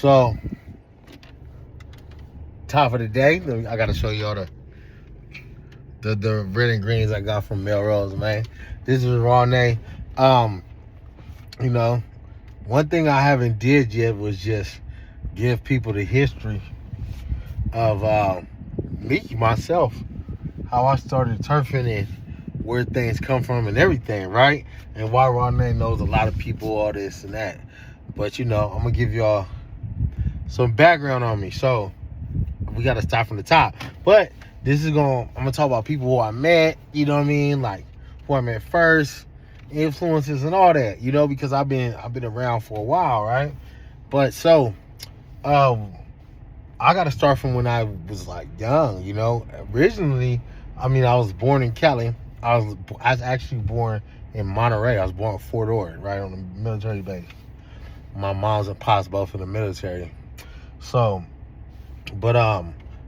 So, top of the day, I gotta show y'all the red and greens I got from Melrose, man. This is Rawnay. You know, one thing I haven't did yet was just give people the history of me, myself, how I started turfing and where things come from and everything, right? And why Rawnay knows a lot of people, all this and that. But, I'm going to give y'all some background on me. So, we got to start from the top. But I'm going to talk about people who I met, you know what I mean? Like, who I met first, influences and all that, because I've been around for a while, right? But so, I got to start from when I was like young, Originally, I was born in Cali. I was actually born in Monterey. I was born in Fort Ord, right, on the military base. My mom's and pops both in the military. So, but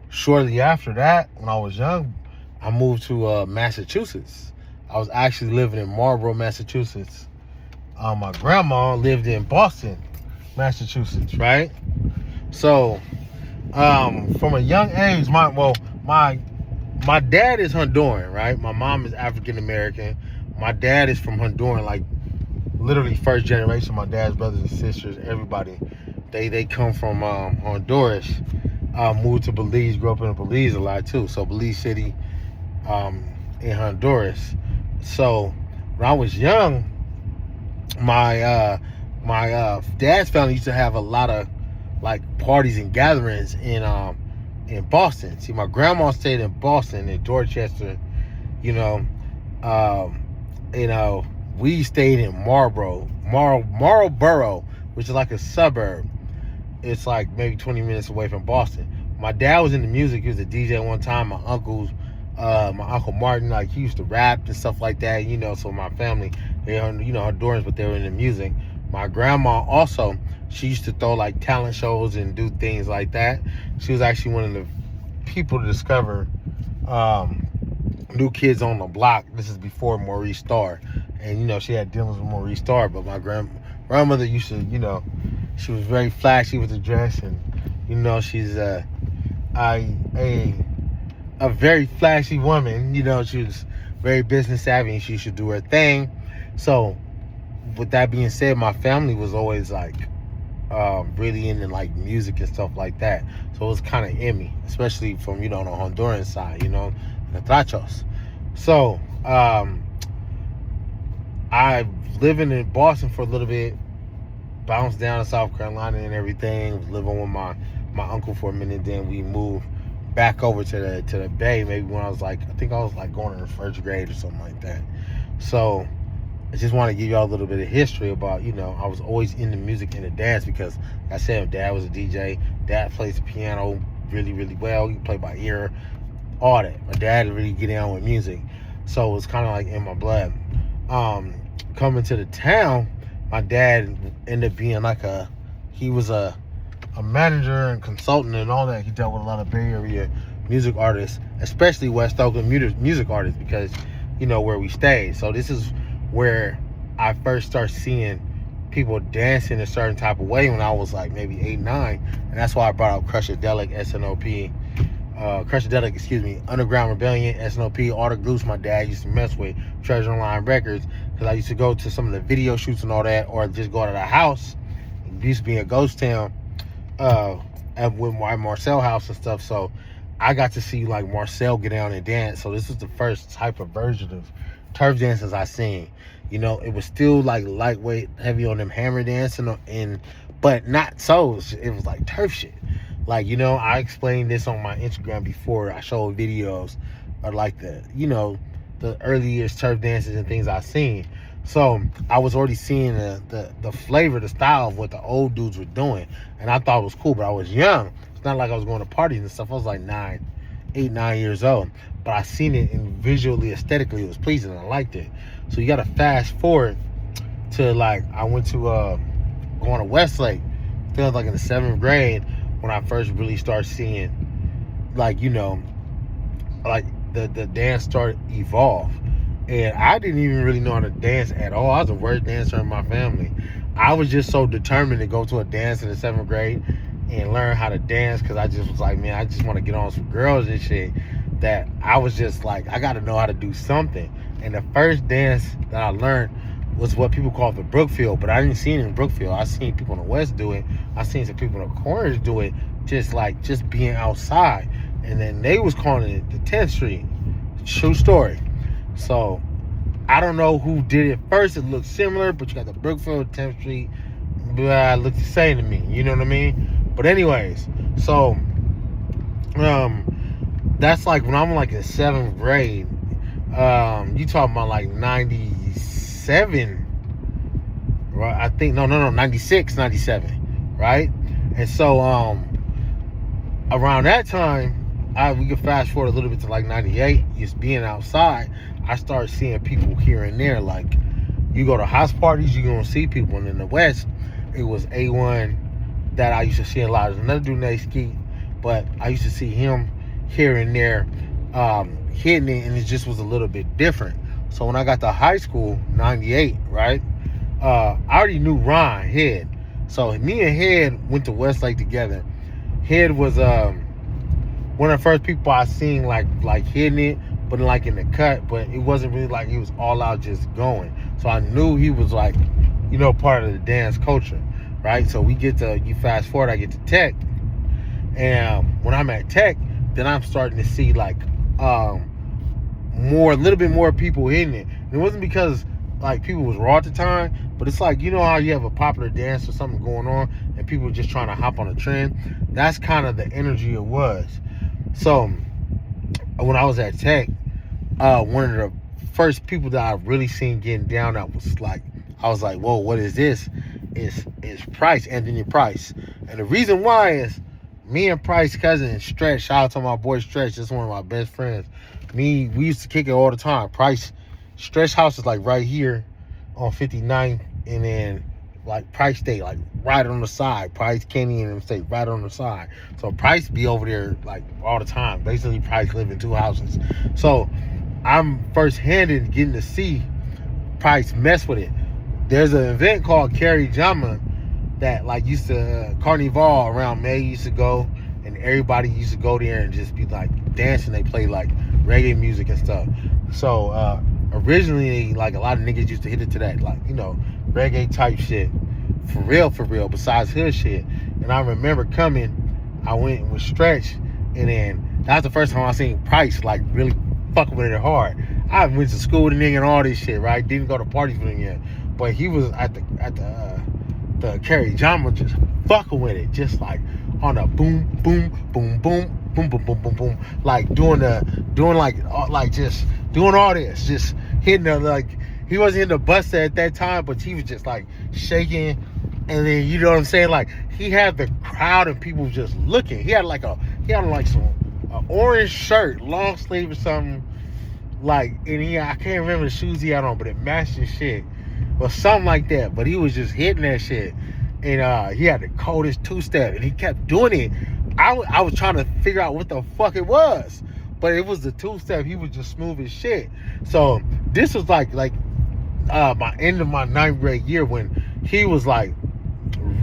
shortly after that, when I was young, I moved to Massachusetts. I was actually living in Marlborough, Massachusetts. My grandma lived in Boston, Massachusetts, right? So, from a young age, my dad is Honduran, right? My mom is African American. My dad is from Honduran, like literally first generation. My dad's brothers and sisters, everybody, they come from Honduras. Moved to Belize, grew up in Belize a lot too. So Belize City, in Honduras. So when I was young, my dad's family used to have a lot of like parties and gatherings in Boston. See, my grandma stayed in Boston, in Dorchester. We stayed in Marlborough, which is like a suburb. It's like maybe 20 minutes away from Boston. My dad was in the music. He was a DJ one time. My Uncle Martin, like he used to rap and stuff like that. So my family, they're Hondurans, but they were in the music. My grandma also, she used to throw like talent shows and do things like that. She was actually one of the people to discover New Kids on the Block. This is before Maurice Starr. And, she had dealings with Maurice Starr. But my grandmother used to, she was very flashy with the dress. And, she's a very flashy woman. She was very business savvy and she should do her thing. So, with that being said, my family was always like really into like music and stuff like that. So it was kind of in me, especially from, the Honduran side, the Trachos. So, I living in Boston for a little bit, bounced down to South Carolina and everything, was living with my uncle for a minute, then we moved back over to the Bay, maybe when I was like, I think I was like going in the first grade or something like that. So I just want to give y'all a little bit of history about, I was always into music and the dance because, like I said, Dad was a DJ. Dad plays the piano really, really well. He played by ear, all that. My dad would really get down with music. So it was kind of like in my blood. Coming to the town, my dad ended up being like he was a manager and consultant and all that. He dealt with a lot of Bay Area music artists, especially West Oakland music artists because, where we stayed. So this is where I first started seeing people dancing a certain type of way when I was like maybe 8, 9. And that's why I brought up Crushadelic, Underground Rebellion, SNOP, all the groups my dad used to mess with, Treasure Line Records, because I used to go to some of the video shoots and all that, or just go to the house. It used to be a ghost town with my Marcel house and stuff. So I got to see like Marcel get down and dance. So this was the first type of version of turf dances I seen. It was still like lightweight, heavy on them hammer dancing, but not so. It was like turf shit. Like, I explained this on my Instagram before. I showed videos of like the early years turf dances and things I seen. So I was already seeing the flavor, the style of what the old dudes were doing. And I thought it was cool, but I was young. It's not like I was going to parties and stuff. I was like 8, 9 years old. But I seen it, and visually, aesthetically, it was pleasing. I liked it. So you got to fast forward to like, I went to going to Westlake. I think I was like in the 7th grade when I first really started seeing like, like the dance started evolve. And I didn't even really know how to dance at all. I was the worst dancer in my family. I was just so determined to go to a dance in the 7th grade and learn how to dance, because I just was like, man, I just want to get on some girls and shit, that I was just like, I got to know how to do something. And the first dance that I learned was what people call the Brookfield, but I didn't see it in Brookfield. I seen people in the West do it. I seen some people in the corners do it, just being outside. And then they was calling it the 10th Street. True story. So I don't know who did it first. It looked similar, but you got the Brookfield, 10th Street. Blah, looked the same to me. You know what I mean? But anyways, so that's like when I'm like in 7th grade. You talking about like 97, right? I think no, 96, 97, right? And so around that time, we could fast forward a little bit to like 98. Just being outside, I started seeing people here and there. Like, you go to house parties, you're gonna see people. And in the West, it was A1 that I used to see a lot. There's another dude named Skeet, but I used to see him here and there hitting it, and it just was a little bit different. So when I got to high school, 98, right? I already knew Ron Head. So me and Head went to Westlake together. Head was one of the first people I seen like hitting it, but like in the cut, but it wasn't really like he was all out just going. So I knew he was like, you know, part of the dance culture, right? So you fast forward, I get to Tech, and when I'm at Tech, then I'm starting to see like a little bit more people hitting it. And it wasn't because like people was raw at the time, but it's like, you know how you have a popular dance or something going on and people just trying to hop on a trend? That's kind of the energy it was. So when I was at Tech, one of the first people that I really seen getting down, that was like, I was like, whoa, what is this? Is Price, Anthony Price. And the reason why is me and Price cousin Stretch, shout out to my boy Stretch, that's one of my best friends. We used to kick it all the time. Stretch house is like right here on 59th, and then like Price stay like right on the side. Price, Kenny, and them stay right on the side. So Price be over there like all the time. Basically, Price live in 2 houses. So I'm first-handed getting to see Price mess with it. There's an event called Carrie Jama that like used to Carnival around May used to go, and everybody used to go there and just be like dancing. They play like reggae music and stuff. So originally, like, a lot of niggas used to hit it to that, like, you know, reggae type shit, for real, besides hood shit. And I remember coming, I went with Stretch, and then that was the first time I seen Price like really fucking with it hard. I went to school with the nigga and all this shit, right? Didn't go to parties with him yet, but he was at the Carrie Jama just fucking with it, just like on a boom, boom, boom, boom, boom, boom, boom, boom, boom, like doing just doing all this, just hitting the, like, he wasn't hitting the bust at that time, but he was just like shaking, and then, you know what I'm saying, like, he had the crowd and people just looking. He had some orange shirt, long sleeve or something, like, and I can't remember the shoes he had on, but it matched his shit or something like that. But he was just hitting that shit, and he had the coldest 2-step, and he kept doing it. I was trying to figure out what the fuck it was, but it was the 2-step. He was just smooth as shit. So this was like my end of my 9th grade year, when he was like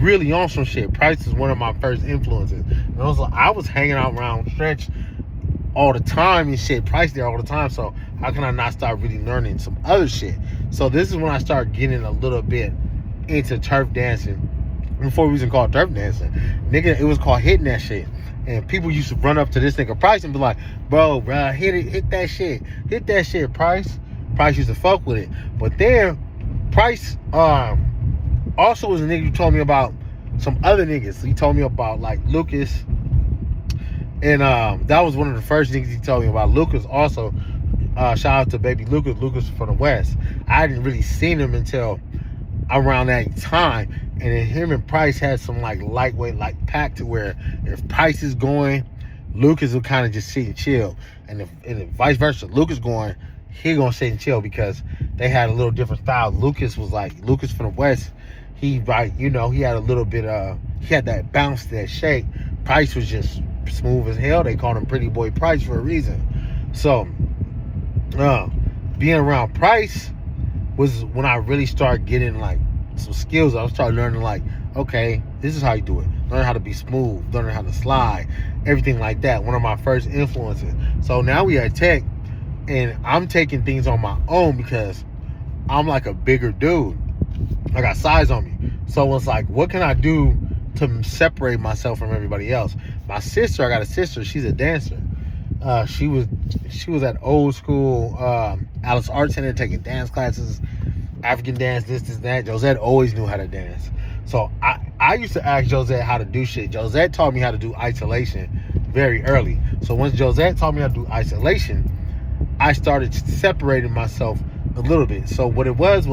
really on some shit. Price is one of my first influences, and I was hanging out around Stretch all the time and shit. Price there all the time. So how can I not start really learning some other shit? So this is when I started getting a little bit into turf dancing. Before we even called turf dancing, nigga, it was called hitting that shit. And people used to run up to this nigga Price and be like, bro, hit that shit, Price. Price used to fuck with it. But then Price also was a nigga who told me about some other niggas. He told me about like Lucas, and that was one of the first niggas he told me about. Lucas also, shout out to baby Lucas from the West. I hadn't really seen him until around that time, and then him and Price had some like lightweight like pack, to where if Price is going, Lucas will kind of just sit and chill, and if vice versa, Lucas going, he gonna sit and chill, because they had a little different style. Lucas from the West, he, like, you know, he had a little bit he had that bounce, that shake. Price was just smooth as hell. They called him Pretty Boy Price for a reason. So being around Price was when I really started getting like some skills. I was trying learning like, okay, this is how you do it. Learn how to be smooth, learning how to slide, everything like that. One of my first influences. So now we at Tech, and I'm taking things on my own because I'm like a bigger dude. I got size on me. So it's like, what can I do to separate myself from everybody else? My sister, I got a sister, she's a dancer. She was at old school Alice Art Center taking dance classes, African dance, this, that. Josette always knew how to dance. So I used to ask Josette how to do shit. Josette taught me how to do isolation very early. So once Josette taught me how to do isolation, I started separating myself a little bit. So what it was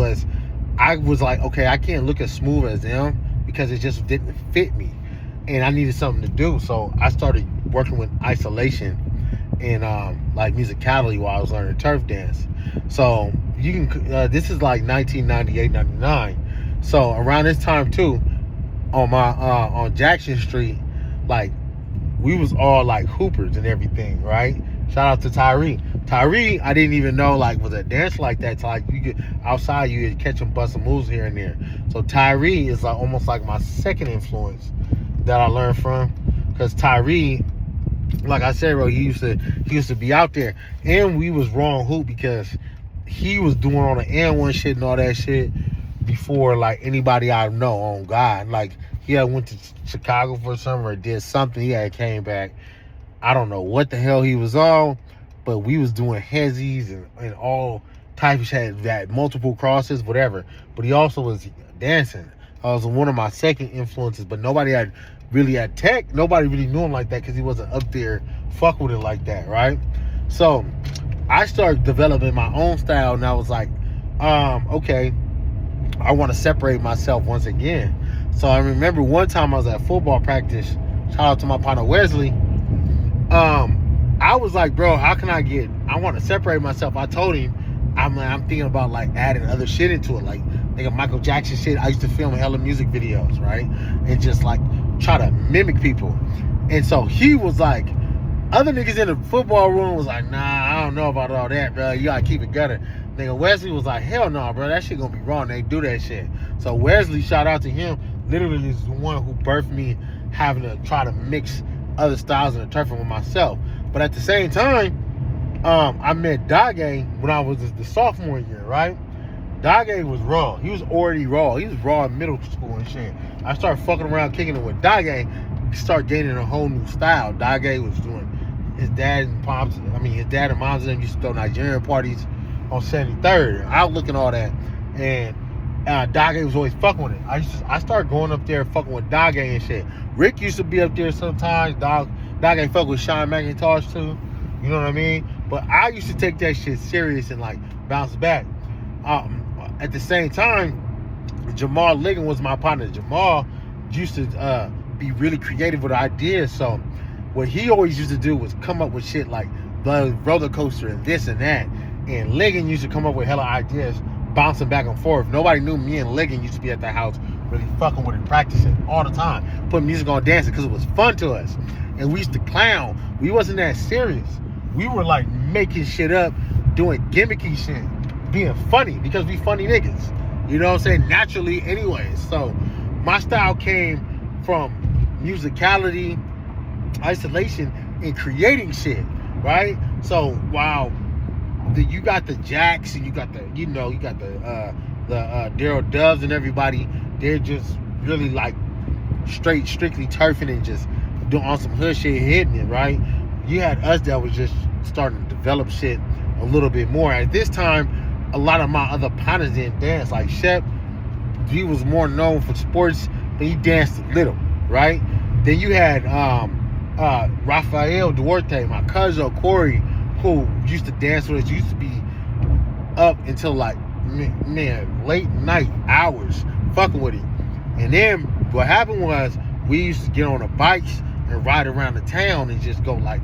I was like, okay, I can't look as smooth as them because it just didn't fit me. And I needed something to do. So I started working with isolation and like musicality while I was learning turf dance. So you can this is like 1998, 99. So around this time too, on my on Jackson Street, like we was all like hoopers and everything, right? Shout out to Tyree. Tyree, I didn't even know like was a dance like that. So like you could outside, you could catch him busting moves here and there. So Tyree is like almost like my second influence that I learned from, because Tyree, like I said, bro, he used to be out there, and we was wrong hoop because he was doing all the N1 shit and all that shit before like anybody I know on God. Like he had went to Chicago for summer or did something. He had came back. I don't know what the hell he was on, but we was doing hezzies and all type of shit, that multiple crosses, whatever. But he also was dancing. I was one of my second influences, but nobody had really at Tech, nobody really knew him like that because he wasn't up there fuck with it like that, right? So I started developing my own style, and I was like, okay, I want to separate myself once again. So I remember one time I was at football practice, shout out to my partner Wesley. I was like, bro, how can I want to separate myself. I told him, I'm thinking about like adding other shit into it, like Michael Jackson shit. I used to film hella music videos, right? And just like try to mimic people. And so he was like, other niggas in the football room was like, nah, I don't know about all that, bro. You gotta keep it gutter. Nigga Wesley was like, hell no, bro, that shit gonna be wrong. They do that shit. So Wesley, shout out to him, literally is the one who birthed me having to try to mix other styles in the Turfin with myself. But at the same time, I met Dage when I was the sophomore year, right? Dage was raw. He was already raw. He was raw in middle school and shit. I started fucking around, kicking it with Dage. Start gaining a whole new style. Dage was doing his dad and moms and them used to throw Nigerian parties on 73rd, Outlook and all that. And Dage was always fucking with it. I started going up there fucking with Dage and shit. Rick used to be up there sometimes. Dage fuck with Sean McIntosh too. You know what I mean? But I used to take that shit serious and like bounce back. At the same time, Jamal Ligon was my partner. Jamal used to be really creative with ideas. So what he always used to do was come up with shit like the roller coaster and this and that. And Ligon used to come up with hella ideas, bouncing back and forth. Nobody knew me and Ligon used to be at the house really fucking with it, practicing all the time, putting music on, dancing because it was fun to us. And we used to clown. We wasn't that serious. We were like making shit up, doing gimmicky shit, being funny because we funny niggas. You know what I'm saying? Naturally anyways. So my style came from musicality, isolation, and creating shit, right? So while you got the Jacks and you got the Daryl Doves and everybody, they're just really like strictly turfing and just doing on some hood shit, hitting it, right? You had us that was just starting to develop shit a little bit more. At this time, a lot of my other partners didn't dance. Like Shep, he was more known for sports, but he danced a little, right? Then you had Rafael Duarte, my cousin Corey, who used to dance with us, used to be up until like late night hours fucking with him. And then what happened was we used to get on the bikes and ride around the town and just go like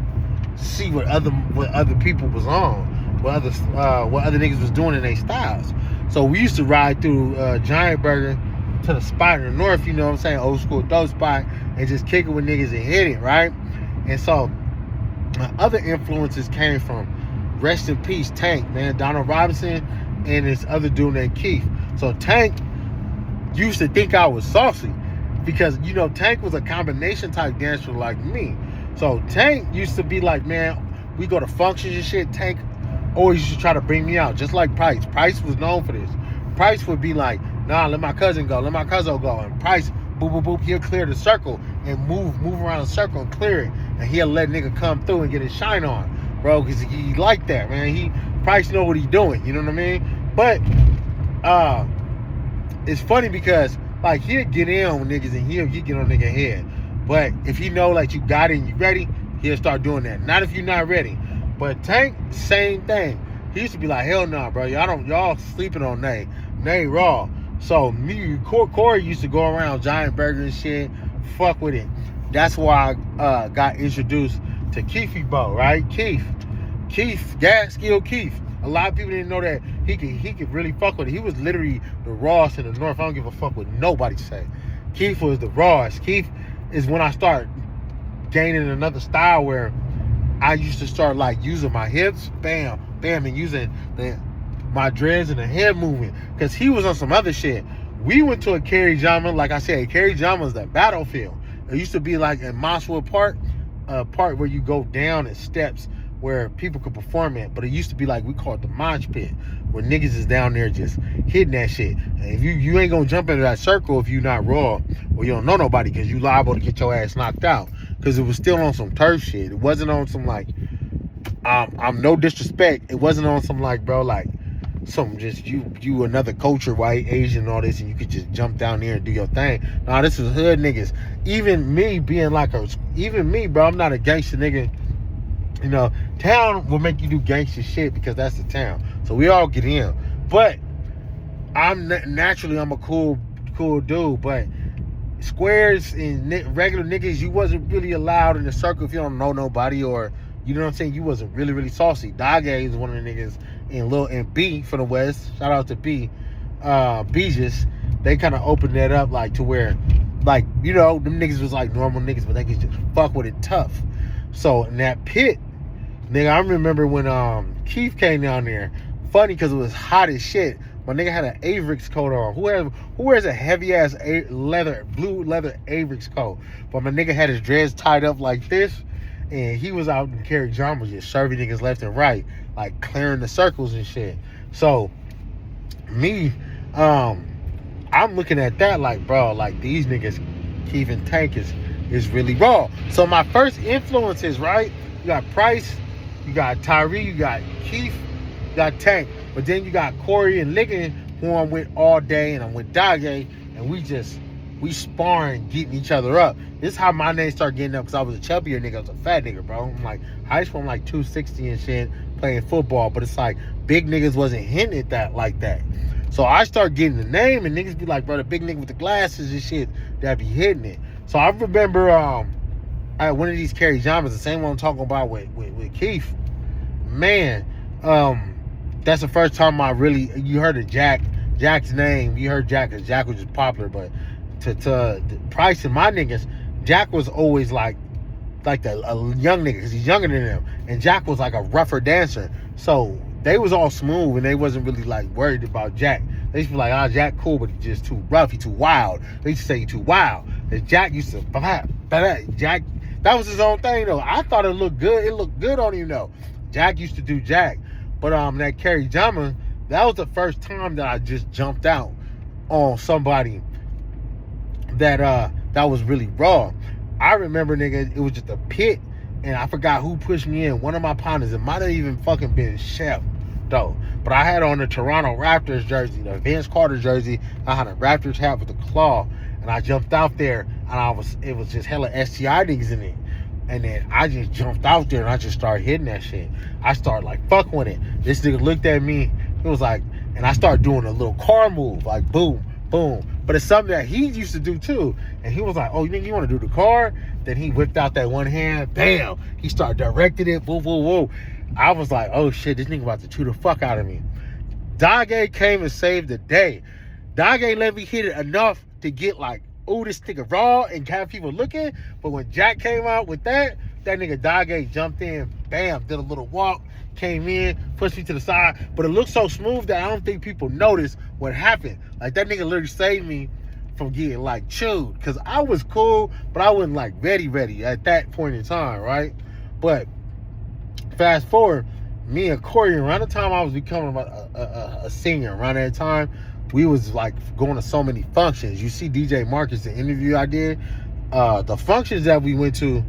see what other people was on, what other niggas was doing in their styles. So we used to ride through Giant Burger to the spot in the north, you know what I'm saying, old school dope spot, and just kick it with niggas and hit it, right? And so other influences came from, rest in peace, Tank, man, Donald Robinson, and this other dude named Keith. So Tank, used to think I was saucy because, you know, Tank was a combination type dancer like me. So Tank used to be like, man, we go to functions and shit. Tank always used to try to bring me out, just like Price. Price was known for this. Price would be like, nah, let my cousin go, let my cousin go. And Price, boop, boop, boop, he'll clear the circle and move around the circle and clear it. And he'll let nigga come through and get his shine on, bro, because he like that, man. Price know what he doing, you know what I mean? But it's funny because, like, he'll get in on niggas and he'll get on nigga head. But if he know, like, you got it and you ready, he'll start doing that. Not if you're not ready. But Tank, same thing. He used to be like, hell no, bro. Y'all sleeping on Nay. Nay raw. So me, Corey used to go around Giant Burger and shit. Fuck with it. That's why I got introduced to Keefy Bo, right? Keith, Gas Skill Keith. A lot of people didn't know that he could really fuck with it. He was literally the rawest in the North. I don't give a fuck what nobody say. Keith was the rawest. Keith is when I start gaining another style where I used to start like using my hips, bam, bam, and using my dreads and the head movement. Because he was on some other shit. We went to a Kerry Jama, like I said, Kerry Jama is the battlefield. It used to be like in Mosswood Park, a part where you go down and steps where people could perform at, but it used to be like, we call it the mosh pit, where niggas is down there just hitting that shit. And if you ain't gonna jump into that circle if you not raw or you don't know nobody, because you liable to get your ass knocked out. Because it was still on some turf shit. It wasn't on some like, I'm no disrespect, it wasn't on some like, bro, like some just you another culture, white, Asian, all this, and you could just jump down there and do your thing. Nah, this was hood niggas. Even me being like bro, I'm not a gangster nigga. You know, town will make you do gangster shit because that's the town. So we all get in. But I'm a cool dude. But squares and regular niggas, you wasn't really allowed in the circle if you don't know nobody, or, you know what I'm saying, you wasn't really saucy. Dage is one of the niggas in B from the West. Shout out to B. Beeges. They kind of opened that up like to where, like, you know, them niggas was like normal niggas, but they could just fuck with it tough. So in that pit, nigga, I remember when Keith came down there. Funny because it was hot as shit. My nigga had an Avrix coat on. Who wears a heavy ass blue leather Avrix coat? But my nigga had his dreads tied up like this, and he was out in Kerry Jama just serving niggas left and right, like clearing the circles and shit. So me, I'm looking at that like, bro, like these niggas, Keith and Tank is really raw. So my first influences, right? You got Price, you got Tyree, you got Keith, you got Tank. But then you got Corey and Liggin, who I'm with all day, and I'm with Dage, and we sparring, getting each other up. This is how my name started getting up, because I was a chubbier nigga. I was a fat nigga, bro. I'm like, high school, I'm like 260 and shit, playing football. But it's like, big niggas wasn't hitting it like that. So I started getting the name, and niggas be like, bro, the big nigga with the glasses and shit that be hitting it. So I remember at one of these Kerry Jamas, the same one I'm talking about with Keith. Man, that's the first time you heard of Jack's name. You heard Jack because Jack was just popular, but to Price and my niggas, Jack was always like a young nigga because he's younger than them, and Jack was like a rougher dancer. So they was all smooth and they wasn't really like worried about Jack. They used to be like, Jack cool, but he's just too rough, he too wild. They used to say he too wild. And Jack used to Jack, that was his own thing though. I thought it looked good. It looked good on him though. Jack used to do Jack. But that Kerry Jama, that was the first time that I just jumped out on somebody that was really raw. I remember, nigga, it was just a pit, and I forgot who pushed me in. One of my partners, it might have even fucking been Chef, though. But I had on the Toronto Raptors jersey, the Vince Carter jersey. I had a Raptors hat with a claw, and I jumped out there, and it was just hella STI niggas in it. And then I just jumped out there and I just started hitting that shit. I started like fucking with it. This nigga looked at me. It was like, and I started doing a little car move, like boom, boom. But it's something that he used to do too. And he was like, oh, you think you want to do the car? Then he whipped out that one hand, bam. He started directing it, woo, woo, woo. I was like, oh shit, this nigga about to chew the fuck out of me. Dage came and saved the day. Dage let me hit it enough to get like, ooh, this nigga raw and have people looking. But when Jack came out with that nigga Dage jumped in, bam, did a little walk, came in, pushed me to the side. But it looked so smooth that I don't think people noticed what happened. Like that nigga literally saved me from getting like chewed. Because I was cool, but I wasn't like ready at that point in time, right? But fast forward, me and Corey, around the time I was becoming a senior, around that time, we was like going to so many functions. You see DJ Marcus, the interview I did, the functions that we went to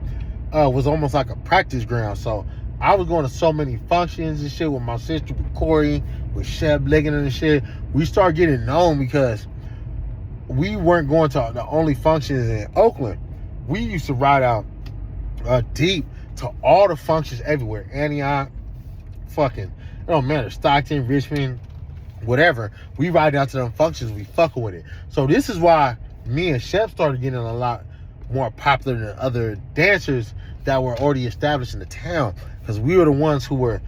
was almost like a practice ground. So I was going to so many functions and shit with my sister, with Corey, with Shep Liggin and shit. We started getting known because we weren't going to the only functions in Oakland. We used to ride out deep to all the functions everywhere. Antioch, fucking, it don't matter, Stockton, Richmond, whatever. We ride out to them functions, we fucking with it. So this is why me and Shep started getting a lot more popular than other dancers that were already established in the town, because we were the ones who were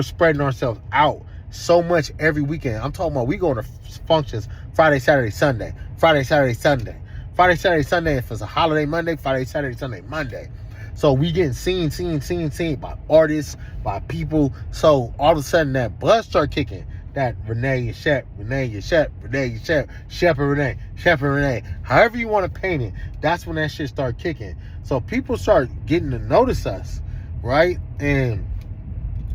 spreading ourselves out so much every weekend. I'm talking about we going to functions Friday, Saturday, Sunday, Friday, Saturday, Sunday, Friday, Saturday, Sunday. If it's a holiday Monday, Friday, Saturday, Sunday, Monday. So we getting seen by artists, by people. So all of a sudden that buzz start kicking. That Renee and Shep, Renee and Shep, Renee and Shep, Shep and Renee, Shep and Renee. However you want to paint it, that's when that shit start kicking. So people start getting to notice us, right? And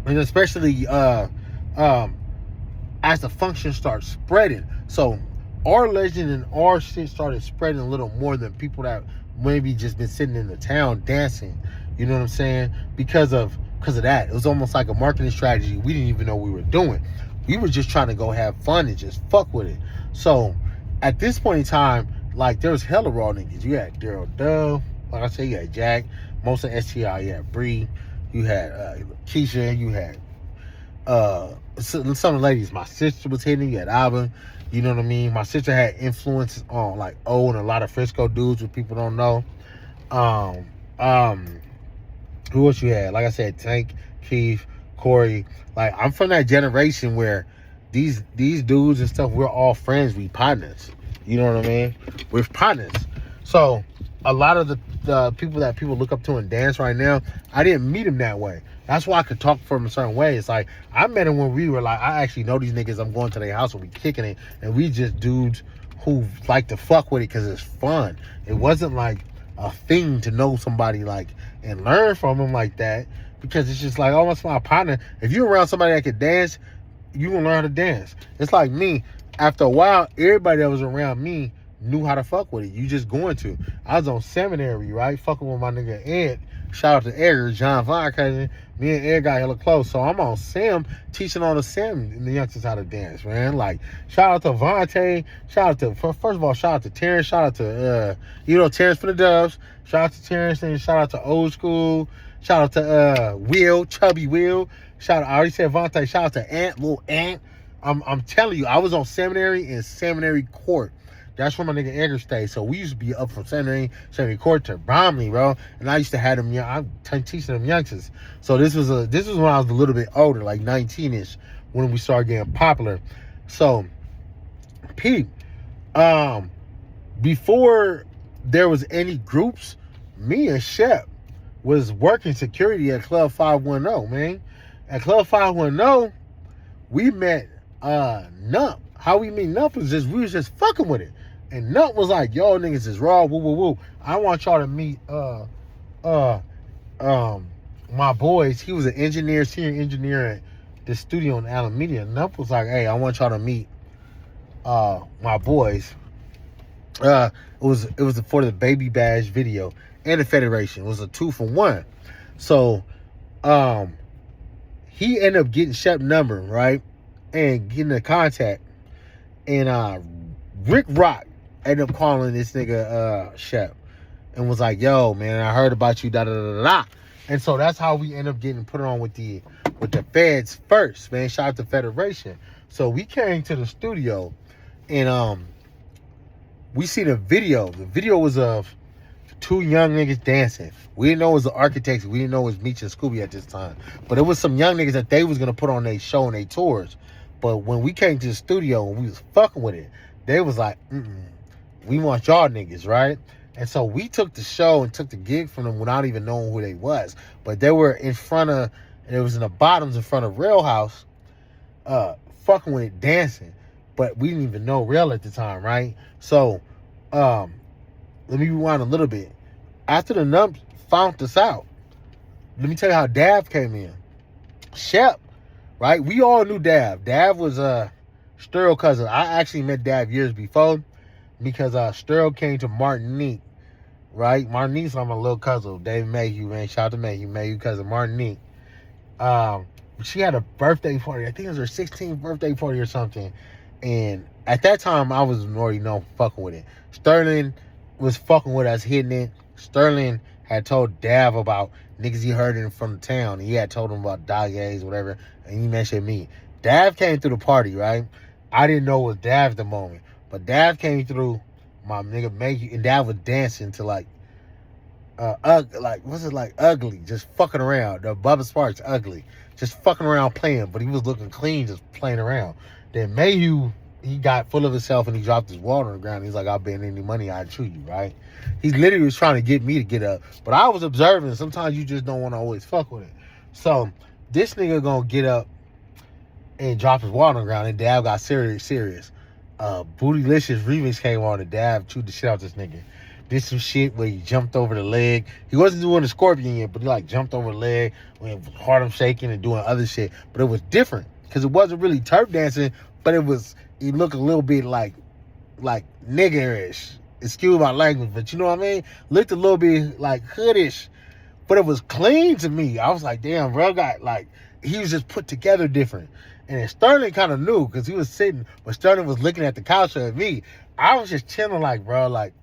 especially as the function starts spreading. So our legend and our shit started spreading a little more than people that maybe just been sitting in the town dancing. You know what I'm saying? Because of that. It was almost like a marketing strategy we didn't even know we were doing. We were just trying to go have fun and just fuck with it. So at this point in time, like, there was hella raw niggas. You had Daryl Dove, like I said, you had Jack, most of STI, you had Bree, you had Keisha, you had some of the ladies. My sister was hitting, you had Alvin, you know what I mean? My sister had influences on like O and a lot of Frisco dudes who people don't know. Who else you had? Like I said, Tank, Keith, Corey. Like, I'm from that generation where these dudes and stuff, we're all friends, we partners. You know what I mean? We're partners. So a lot of the people that people look up to and dance right now, I didn't meet them that way. That's why I could talk from a certain way. It's like, I met them when we were like, I actually know these niggas, I'm going to their house and we kicking it, and we just dudes who like to fuck with it because it's fun. It wasn't like a thing to know somebody like and learn from them like that, because it's just like, oh, that's my partner. If you're around somebody that can dance, you gonna learn how to dance. It's like me. After a while, everybody that was around me knew how to fuck with it. You just going to. I was on seminary, right? Fucking with my nigga Ed. Shout out to Ed, John Vine cousin. Me and Ed got hella close. So I'm on Sim, teaching on the Sim and the youngsters how to dance, man. Like, shout out to Vontae. Shout out to, first of all, shout out to Terrence. Shout out to, Terrence for the Doves. Shout out to Terrence, and shout out to Old School. Shout out to Will, Chubby Will. I already said Vontae. Shout out to Ant, little Ant. I'm telling you, I was on seminary and seminary court. That's where my nigga Edgar stayed. So we used to be up from seminary court to Bromley, bro. And I used to have them I'm teaching them youngsters. So this was when I was a little bit older, like 19-ish, when we started getting popular. So, Pete, before there was any groups, me and Shep was working security at Club 510, man. At Club 510, we met Nump. How we meet Nump was we was just fucking with it. And Nump was like, yo, niggas is raw, woo, woo, woo. I want y'all to meet my boys. He was an engineer, senior engineer at the studio in Alameda. Nump was like, hey, I want y'all to meet my boys. It was for the Baby Bash video and the Federation. It was a 2-for-1. So he ended up getting Shep's number, right? And getting in contact. And Rick Rock ended up calling this nigga Shep and was like, yo, man, I heard about you, da da da da. And so that's how we end up getting put on with the feds first, man. Shout out to Federation. So we came to the studio and we see the video. The video was of two young niggas dancing. We didn't know it was the Architects. We didn't know it was Meech and Scooby at this time. But it was some young niggas that they was going to put on their show and their tours. But when we came to the studio and we was fucking with it, they was like, we want y'all niggas, right? And so we took the show and took the gig from them without even knowing who they was. But they were in front of, it was in the bottoms in front of Rail House, fucking with it, dancing. But we didn't even know Rail at the time, right? So Um, Let me rewind a little bit. After the Numps found us out, let me tell you how Dav came in. Shep, right? We all knew Dav. Dav was Sterl cousin. I actually met Dav years before because Sterl came to Martinique, right? Martinique's my little cousin, Dave Mayhew, man. Shout out to Mayhew, cousin Martinique. She had a birthday party. I think it was her 16th birthday party or something. And at that time, I was already known for fucking with it. Sterling was fucking with us, hitting it. Sterling had told Dav about niggas he heard in from the town. He had told him about dog A's, whatever, and he mentioned me. Dav came through the party, right? I didn't know it was Dav at the moment, but Dav came through. My nigga Maggie and Dav was dancing to like ugly, just fucking around. The Bubba Sparks ugly, just fucking around playing, but he was looking clean, just playing around. Then Mayhew, he got full of himself and he dropped his water on the ground. He's like, I'll bet any money I'd shoot you, right? He literally was trying to get me to get up, but I was observing. Sometimes you just don't want to always fuck with it. So this nigga gonna get up and drop his water on the ground, and Dav got serious. Bootylicious remix came on, and Dav chewed the shit out this nigga. Did some shit where he jumped over the leg. He wasn't doing the scorpion yet, but he like jumped over the leg, went Harlem shaking and doing other shit. But it was different because it wasn't really turf dancing, but it looked a little bit like niggerish. Excuse my language, but you know what I mean? Looked a little bit like hoodish, but it was clean to me. I was like, damn, bro, he was just put together different. And then Sterling kind of knew because he was sitting, but Sterling was looking at the couch at me. I was just chilling like, bro, like,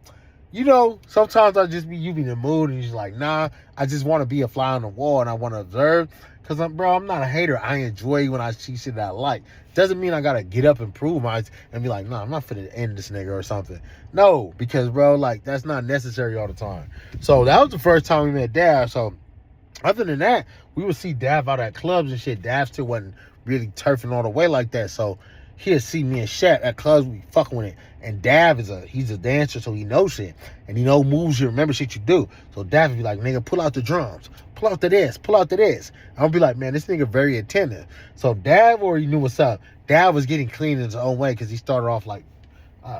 you know, sometimes you be in the mood and you're just like, nah, I just want to be a fly on the wall and I want to observe. Because, I'm not a hater. I enjoy when I see shit that I like. Doesn't mean I got to get up and prove myself and be like, nah, I'm not finna end this nigga or something. No, because, bro, like, that's not necessary all the time. So that was the first time we met Dav. So other than that, we would see Dav out at clubs and shit. Dav still wasn't really turfing all the way like that. So he'll see me and Shaq at clubs, we fucking with it. And Dav he's a dancer, so he knows shit. And he know moves, you remember shit you do. So Dav would be like, nigga, pull out the drums. Pull out to this. Pull out to this. I'll be like, man, this nigga very attentive. So Dav already knew what's up. Dav was getting clean in his own way because he started off like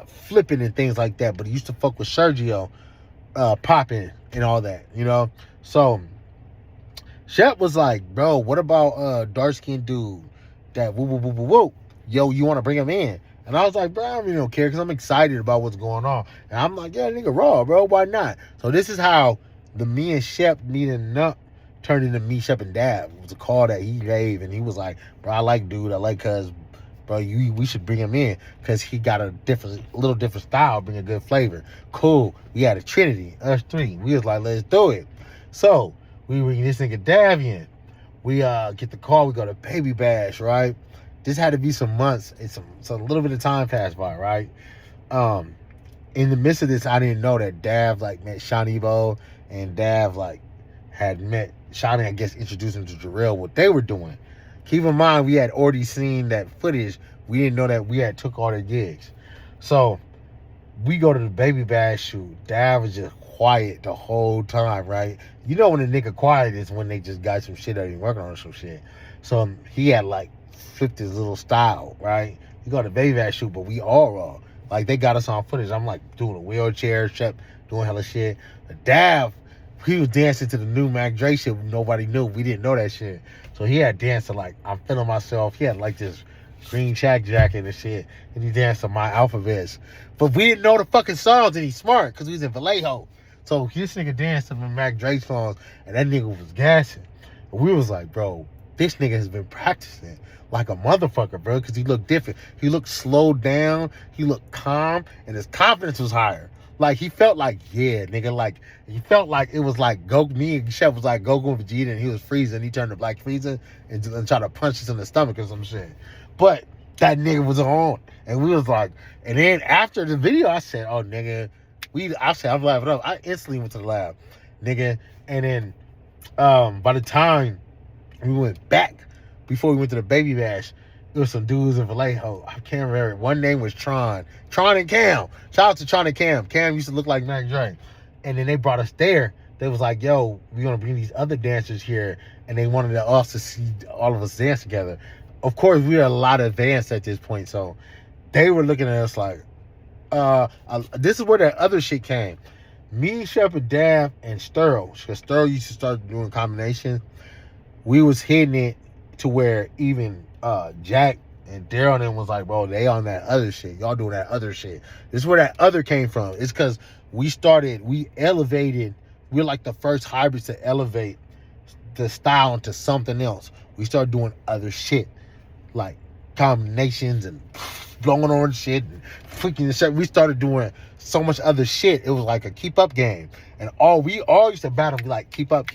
flipping and things like that. But he used to fuck with Sergio, popping and all that, you know? So Shep was like, bro, what about dark-skinned dude that woo. Yo, you want to bring him in? And I was like, bro, I really don't care because I'm excited about what's going on. And I'm like, yeah, nigga, raw, bro. Why not? So this is how the me and Shep meeting up turned into me, Shep, and Dav. It was a call that he gave, and he was like, bro, I like dude. I like cuz, bro, we should bring him in because he got a little different style, bring a good flavor. Cool. We had a trinity, us three. We was like, let's do it. So we bring this nigga Dav in. We get the call. We go to Baby Bash, right? This had to be some months. It's a little bit of time passed by, right? In the midst of this, I didn't know that Dav like met Shawnee Bo, and Dav like had met Shawnee. I guess introduced him to Jarrell. What they were doing. Keep in mind, we had already seen that footage. We didn't know that we had took all the gigs. So we go to the Baby Bash shoot. Dav was just quiet the whole time, right? You know when a nigga quiet is when they just got some shit that he working on some shit. So he had like flipped his little style, right? You go to Baby Bash shoot, but we all raw. Like they got us on footage. I'm like doing a wheelchair, Shep doing hella shit. But Dav, he was dancing to the new Mac Dre shit. Nobody knew. We didn't know that shit. So he had danced to like, I'm feeling myself. He had like this green track jacket and shit. And he danced to my alphabets. But we didn't know the fucking songs, and he's smart because we was in Vallejo. So this nigga danced to the Mac Dre songs, and that nigga was gassing. And we was like, bro, this nigga has been practicing like a motherfucker, bro, because he looked different. He looked slowed down. He looked calm, and his confidence was higher. Like, he felt like, yeah, nigga, like, he felt like it was like me and Chef was like Goku and Vegeta, and he was Frieza, and he turned to Black Frieza and tried to punch us in the stomach or some shit. But that nigga was on, and we was like, and then after the video, I said, oh, nigga, I'm laughing up. I instantly went to the lab, nigga, and then by the time we went back, before we went to the Baby Bash, there was some dudes in Vallejo. I can't remember. One name was Tron and Cam. Shout out to Tron and Cam. Cam used to look like Mac Dre. And then they brought us there. They was like, yo, we're going to bring these other dancers here. And they wanted us to see all of us dance together. Of course, we were a lot advanced at this point. So they were looking at us like, This is where that other shit came. Me, Shepard, Dav, and Sterl, because Sterl used to start doing combinations. We was hitting it to where even Jack and Daryl and them was like, bro, they on that other shit. Y'all doing that other shit. This is where that other came from. It's because we elevated. We're like the first hybrids to elevate the style into something else. We started doing other shit, like combinations and blowing on shit and freaking shit. We started doing so much other shit. It was like a keep up game. And we all used to battle like keep up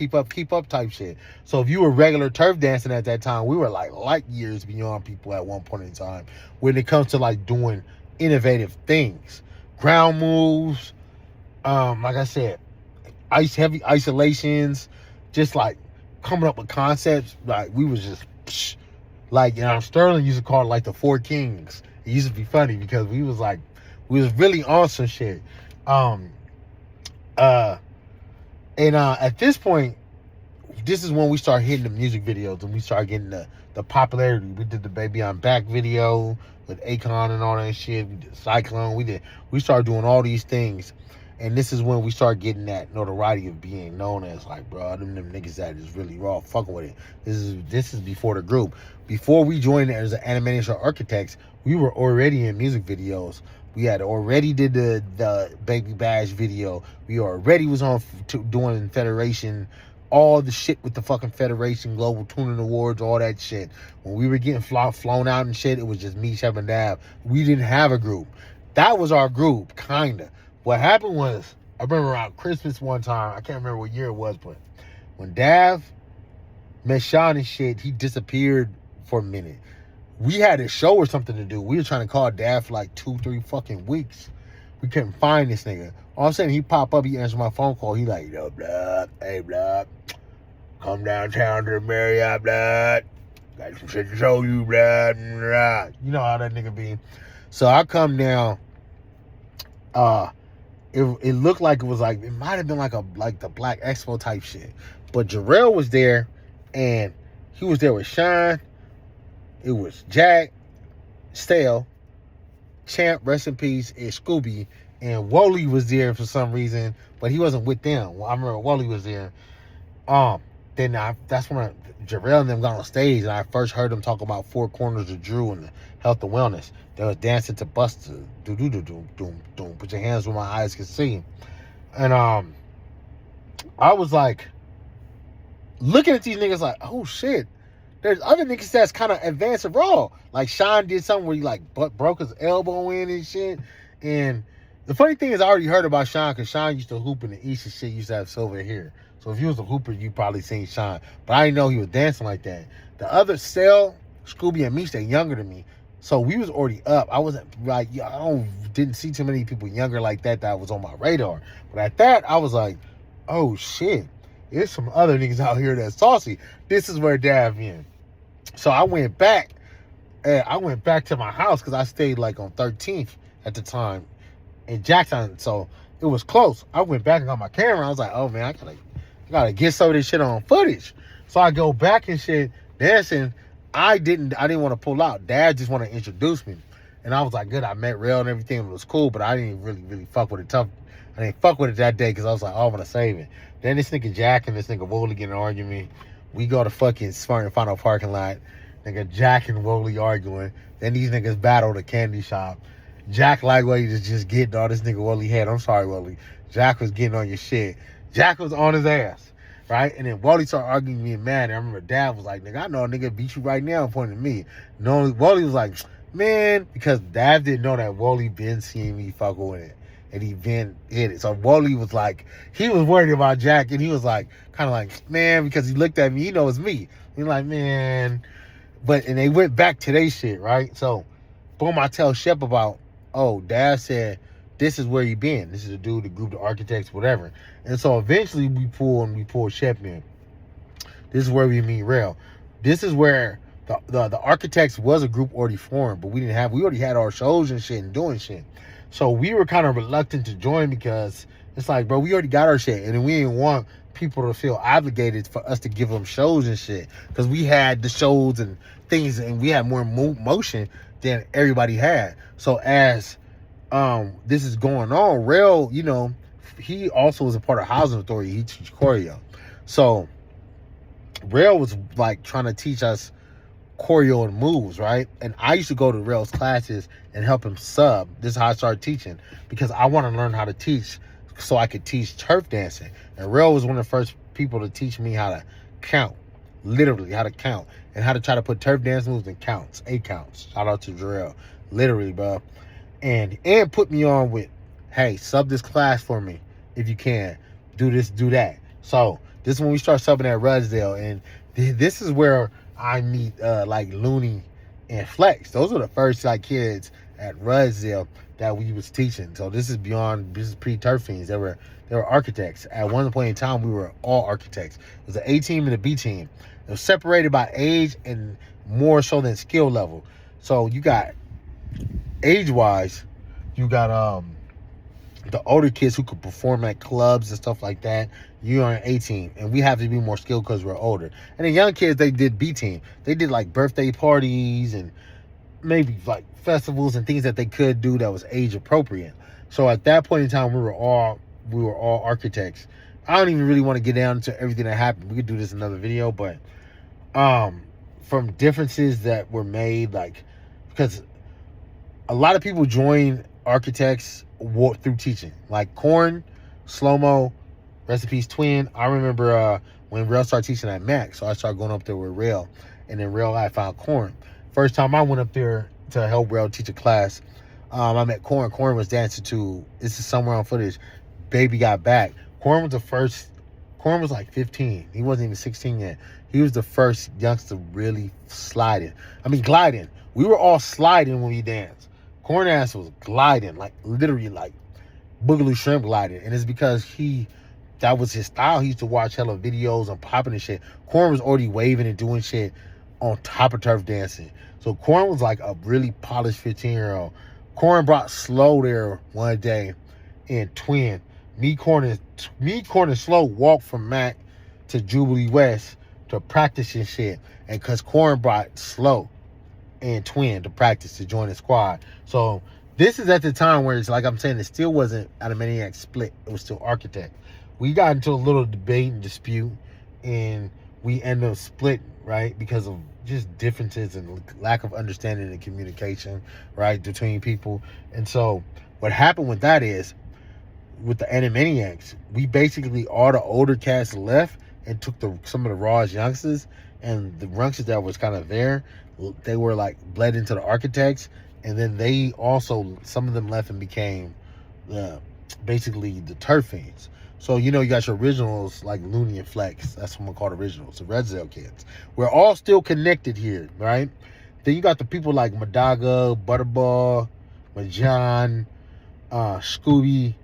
type shit. So if you were regular turf dancing at that time, we were like light years beyond people at one point in time when it comes to like doing innovative things. Ground moves, like I said, heavy isolations, just like coming up with concepts. Like we was just like, Sterling used to call it like the Four Kings. It used to be funny because we was really on some shit. At this point, this is when we start hitting the music videos and we start getting the popularity. We did the Baby I'm Back video with Akon and all that shit. We did Cyclone. We started doing all these things. And this is when we start getting that notoriety of being known as like, bro, them niggas that is really raw fucking with it. This is before the group. Before we joined as an animation architects, we were already in music videos. We had already did the Baby Bash video. We already was on doing Federation, all the shit with the fucking Federation, Global Tuning Awards, all that shit. When we were getting flown out and shit, it was just me, Shep, and Dav. We didn't have a group. That was our group, kinda. What happened was, I remember around Christmas one time, I can't remember what year it was, but when Dav met Sean and shit, he disappeared for a minute. We had a show or something to do. We were trying to call Dav for like 2-3 fucking weeks. We couldn't find this nigga. All of a sudden, he pop up, he answered my phone call. He like, yo, blood, hey, blood, come downtown to the Marriott, blood. Got some shit to show you, blood. You know how that nigga be. So I come down. It looked like it was like, it might have been like the Black Expo type shit. But Jarrell was there, and he was there with Sean. It was Jack, Stale, Champ, rest in peace, and Scooby, and Wooly was there for some reason, but he wasn't with them. I remember Wooly was there. That's when Jarrell and them got on stage, and I first heard them talk about Four Corners of Drew and the health and wellness. They was dancing to Buster, do do do do doom doom. Put your hands where my eyes can see. And I was like looking at these niggas like, oh shit. There's other niggas that's kind of advanced and raw. Like Sean did something where he like broke his elbow in and shit. And the funny thing is, I already heard about Sean because Sean used to hoop in the East and shit. Used to have silver hair. So if he was a hooper, you probably seen Sean. But I didn't know he was dancing like that. The other Cell, Scooby, and Meech, they're younger than me. So we was already up. I wasn't like, didn't see too many people younger like that was on my radar. But at that, I was like, oh shit. There's some other niggas out here that's saucy. This is where Dav in. So I went back to my house because I stayed like on 13th at the time in Jackson. So it was close. I went back and got my camera. I was like, oh man, I gotta get some of this shit on footage. So I go back and shit dancing. I didn't want to pull out. Dad just want to introduce me. And I was like, good, I met Rail and everything. It was cool, but I didn't really fuck with it tough. I didn't fuck with it that day because I was like, oh, I'm going to save it. Then this nigga Jack and this nigga Wooly get an argument. We go to fucking Smart and Final parking lot. Nigga Jack and Wooly arguing. Then these niggas battle the candy shop. Jack like what he just getting all this nigga Wooly head. I'm sorry, Wooly. Jack was getting on your shit. Jack was on his ass. Right? And then Wally started arguing me and mad. And I remember Dad was like, nigga, I know a nigga beat you right now and pointing at me. No, Wally was like, man, because Dad didn't know that Wally been seeing me fuck with it. And he been hit it. So Wally was like, he was worried about Jack. And he was like, kind of like, man, because he looked at me, he knows me. He's like, man. And they went back to their shit, right? So, boom, I tell Shep about, oh, Dad said, this is where you been. This is the dude, the group, the architects, whatever. And so eventually we pull Shep in. This is where we meet Rail. This is where the architects was a group already formed, but we already had our shows and shit and doing shit. So we were kind of reluctant to join because it's like, bro, we already got our shit. And we didn't want people to feel obligated for us to give them shows and shit. Because we had the shows and things and we had more motion than everybody had. So as this is going on, Rail, he also was a part of housing authority. He teach choreo. So Rail was like trying to teach us choreo and moves, right? And I used to go to Rail's classes and help him sub. This is how I started teaching, because I want to learn how to teach so I could teach turf dancing. And Rail was one of the first people to teach me how to count, literally how to count, and how to try to put turf dance moves in counts, 8 counts. Shout out to Jarrell, literally, bro. And put me on with, hey, sub this class for me if you can. Do this, do that. So this is when we start subbing at Rudsdale, and this is where I meet like Looney and Flex. Those were the first like kids at Rudsdale that we was teaching. So this is pre-Turfins. They were architects. At one point in time, we were all architects. It was an A team and a B team. It was separated by age and more so than skill level. So you got age-wise, you got the older kids who could perform at clubs and stuff like that. You are an A team, and we have to be more skilled because we're older. And the young kids, they did B team. They did like birthday parties and maybe like festivals and things that they could do that was age appropriate. So at that point in time, we were all architects. I don't even really want to get down to everything that happened. We could do this in another video, but from differences that were made, like, because a lot of people join architects through teaching, like Corn, Slow-Mo, rest in peace, Twin. I remember when Rail started teaching at Mac, so I started going up there with Rail, and then Rail, I found Corn. First time I went up there to help Rail teach a class, I met Corn. Corn was dancing to, this is somewhere on footage, Baby Got Back. Corn was like 15. He wasn't even 16 yet. He was the first youngster really gliding. We were all sliding when we danced. Corn ass was gliding, like literally like Boogaloo Shrimp gliding. And it's because that was his style. He used to watch hella videos on popping and shit. Corn was already waving and doing shit on top of turf dancing. So Corn was like a really polished 15-year-old. Corn brought Slow there one day, and Twin. Me, Corn, and Slow walked from Mac to Jubilee West to practice and shit. And because Corn brought Slow and Twin to practice to join the squad. So this is at the time where it's like I'm saying, it still wasn't Animaniac split. It was still Architect. We got into a little debate and dispute, and we ended up splitting, right? Because of just differences and lack of understanding and communication, right, between people. And so what happened with that is, with the Animaniacs, we basically, all the older cats left and took some of the rawest youngsters, and the youngsters that was kind of there, they were like bled into the Architects, and then they also, some of them left and became basically the Turfins. So, you got your originals like Looney and Flex. That's what I'm gonna call originals, the Rudsdale kids. We're all still connected here, right? Then you got the people like Madaga, Butterball, Majan, Scooby,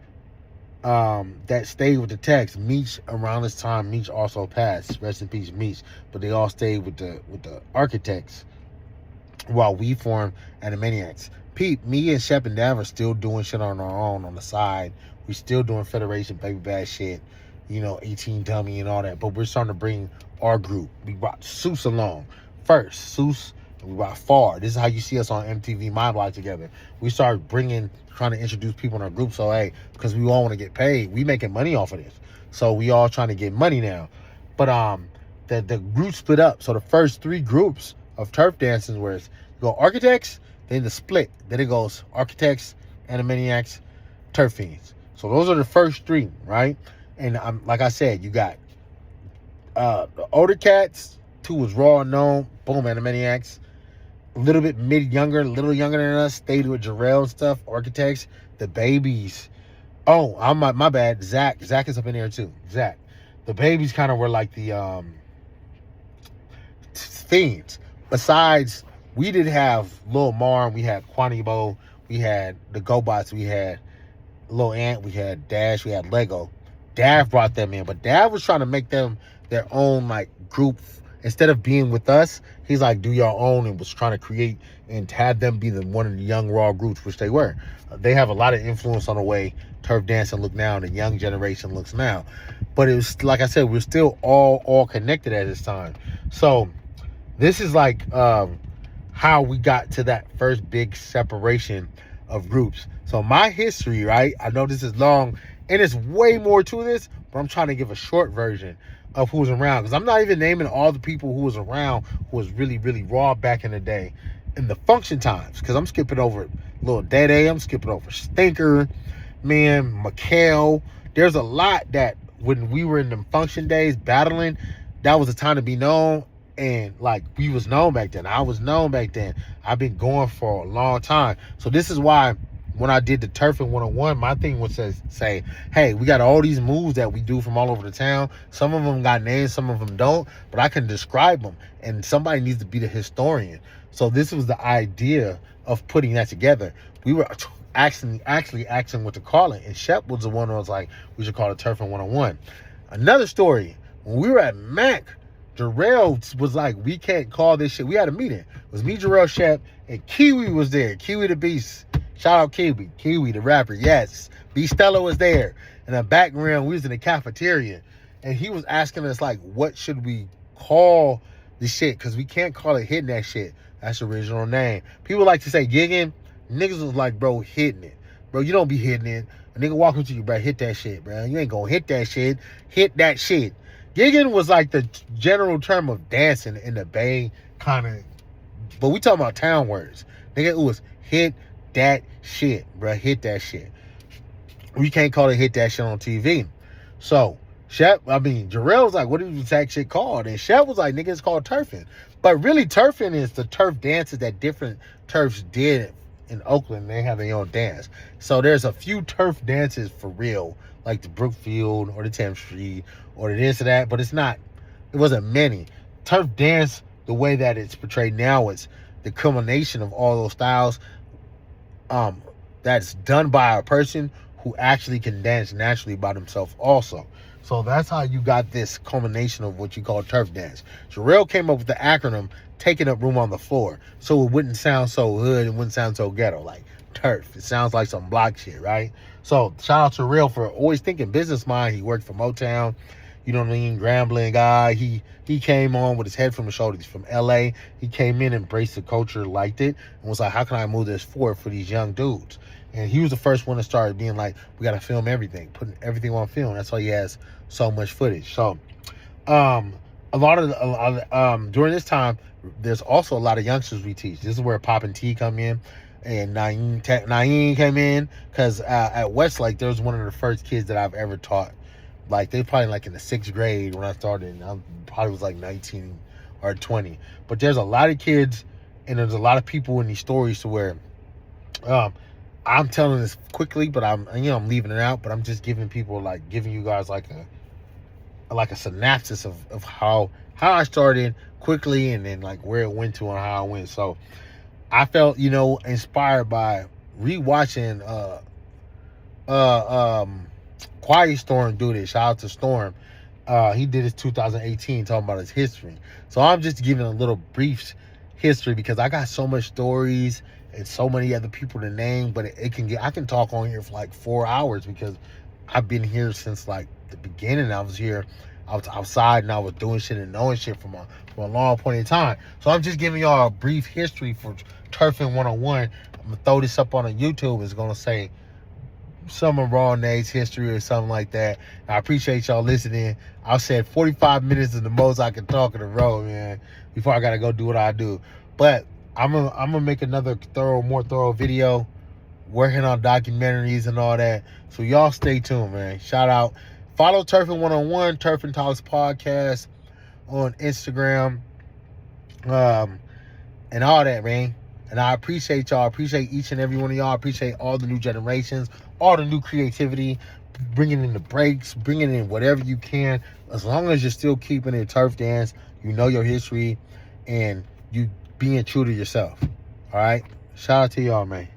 that stayed with the text. Meech, around this time, Meech also passed. Rest in peace, Meech. But they all stayed with the Architects while we formed Animaniacs. Pete, me and Shep and Dav are still doing shit on our own on the side. We're still doing Federation Baby Bad shit, 18 Dummy and all that. But we're starting to bring our group. We brought Seuss along first. Seuss, and we brought Far. This is how you see us on MTV My Block together. We started trying to introduce people in our group. So, hey, because we all want to get paid. We making money off of this. So we all trying to get money now. But the group split up. So the first 3 groups of turf dancers were, you go Architects, then the split. Then it goes Architects, Animaniacs, Turfins. So those are the first 3, right? And like I said, you got the older cats. 2 was Raw Unknown, boom, Animaniacs. A little bit younger than us, stayed with Jarrell and stuff, Architects. The babies. Oh, my bad. Zach is up in there too. Zach. The babies kind of were like the themes. Besides, we did have Lil Mar, we had Quanibo, we had the GoBots, we had Lil Ant, we had Dash, we had Lego. Dav brought them in, but Dav was trying to make them their own like group. Instead of being with us, he's like, do your own, and was trying to create and have them be one of the young raw groups, which they were. They have a lot of influence on the way turf dancing look now and the young generation looks now. But it was, like I said, we're still all connected at this time. So this is like how we got to that first big separation of groups. So my history, right? I know this is long and it's way more to this, but I'm trying to give a short version of who was around, because I'm not even naming all the people who was around who was really, really raw back in the day in the function times, because I'm skipping over Lil Dede, I'm skipping over Stinker, man, Mikhail. There's a lot that when we were in them function days battling, that was a time to be known. And like, we was known back then. I was known back then. I've been going for a long time. So this is why when I did the Turfin 101, my thing was to say, hey, we got all these moves that we do from all over the town. Some of them got names, some of them don't, but I can describe them. And somebody needs to be the historian. So this was the idea of putting that together. We were actually asking what to call it. And Shep was the one who was like, we should call it Turfin 101. Another story, when we were at Mac, Jarrell was like, we can't call this shit. We had a meeting. It was me, Jarrell, Shep, and Kiwi was there. Kiwi the Beast. Shout out Kiwi. Kiwi the rapper, yes. B Stella was there. In the background, we was in the cafeteria. And he was asking us, like, what should we call the shit? Because we can't call it Hitting That Shit. That's the original name. People like to say gigging. Niggas was like, bro, hitting it. Bro, you don't be hitting it. A nigga walking to you, bro, hit that shit, bro. You ain't gonna hit that shit. Hit that shit. Gigging was like the general term of dancing in the Bay, kind of. But we talking about town words. Nigga, it was hit that shit, bro. Hit that shit. We can't call it hit that shit on TV. So, Jarrell was like, what is the exact shit called? And Shep was like, nigga, it's called turfing. But really, turfing is the turf dances that different turfs did in Oakland. They have their own dance. So there's a few turf dances for real, like the Brookfield or the 10th Street or the this or that, but it wasn't many. Turf dance, the way that it's portrayed now, it's the culmination of all those styles that's done by a person who actually can dance naturally by themselves also. So that's how you got this culmination of what you call turf dance. Jarrell came up with the acronym, taking up room on the floor, so it wouldn't sound so hood, it wouldn't sound so ghetto, like turf. It sounds like some block shit, right? So shout out to Jarrell for always thinking business mind. He worked for Motown, you know what I mean, Grambling guy. He came on with his head from the shoulders. He's from LA. He came in, embraced the culture, liked it, and was like, how can I move this forward for these young dudes? And he was the first one to start being like, we got to film everything, putting everything on film. That's why he has so much footage. So during this time, there's also a lot of youngsters we teach. This is where Pop and T come in, and Naeem came in, because at Westlake, there was one of the first kids that I've ever taught. Like, they probably like in the 6th grade when I started, and I probably was like 19 or 20. But there's a lot of kids, and there's a lot of people in these stories to where I'm telling this quickly, but I'm leaving it out, but I'm just giving you guys like a synopsis of how I started quickly, and then like where it went to and how it went. So I felt, inspired by rewatching Quiet Storm do this. Shout out to Storm. He did his 2018 talking about his history. So I'm just giving a little brief history because I got so much stories and so many other people to name, but I can talk on here for like 4 hours because I've been here since like the beginning. I was outside and I was doing shit and knowing shit from a long point in time. So I'm just giving y'all a brief history for Turfin 101. I'm gonna throw this up on a YouTube. It's gonna say some of Rawnay's history or something like that. I appreciate y'all listening. I said 45 minutes is the most I can talk in a row, man, before I gotta go do what I do. But I'm gonna make another more thorough video, working on documentaries and all that. So y'all stay tuned, man. Shout out. Follow Turfin 101, Turfin Talks Podcast on Instagram, and all that, man. And I appreciate y'all. I appreciate each and every one of y'all. I appreciate all the new generations, all the new creativity, bringing in the breaks, bringing in whatever you can. As long as you're still keeping it turf dance, you know your history, and you being true to yourself. All right? Shout out to y'all, man.